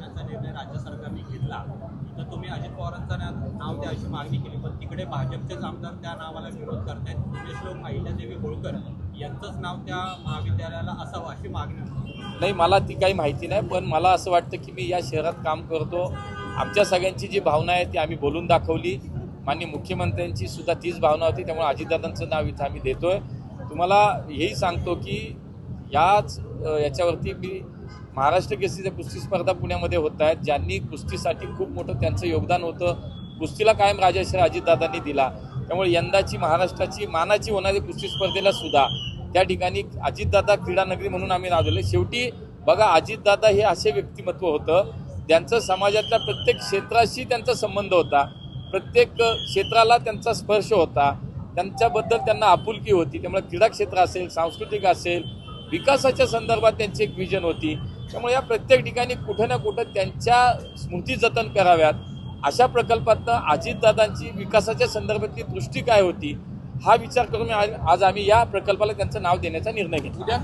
देण्याचा निर्णय राज्य सरकारने घेतला तर तुम्ही अजित पवारांचं नाव द्या अशी मागणी केली, पण तिकडे भाजपचेच आमदार त्या नावाला विरोध करतायत. पुण्यश्लोक अहिल्यादेवी होळकर यांचंच नाव त्या महाविद्यालयाला असावं अशी मागणी होती. नाही, मला ती काही माहिती नाही, पण मला असं वाटतं की मी या शहरात काम करतो. आमच्या सगळ्यांची जी भावना आहे ती आम्ही बोलून दाखवली. माननीय मुख्यमंत्र्यांची सुद्धा तीच भावना होती, त्यामुळे अजितदादांचं नाव इथं आम्ही देतोय. तुम्हाला हेही सांगतो की याच्यावरती मी महाराष्ट्र केसरीच्या कुस्ती स्पर्धा पुण्यामध्ये होत आहेत. ज्यांनी कुस्तीसाठी खूप मोठं त्यांचं योगदान होतं, कुस्तीला कायम राजाश्रय अजितदादांनी दिला. त्यामुळे यंदाची महाराष्ट्राची मानाची होणारी कुस्ती स्पर्धेला सुद्धा त्या ठिकाणी अजितदादा क्रीडानगरी म्हणून आम्ही नाव दिलं. शेवटी बघा, अजितदादा हे असे व्यक्तिमत्व होतं, त्यांचं समाजातल्या प्रत्येक क्षेत्राशी त्यांचा संबंध होता, प्रत्येक क्षेत्राला त्यांचा स्पर्श होता, त्यांच्याबद्दल त्यांना आपुलकी होती. त्यामुळे क्रीडा क्षेत्र असेल, सांस्कृतिक असेल, विकासाच्या संदर्भात त्यांची एक विजन होती. त्यामुळे या प्रत्येक ठिकाणी कुठं ना कुठं त्यांच्या स्मृती जतन कराव्यात अशा प्रकल्पातनं अजितदादांची विकासाच्या संदर्भातली दृष्टी काय होती हा विचार करून आज आम्ही या प्रकल्पाला त्यांचं नाव देण्याचा निर्णय घेतला.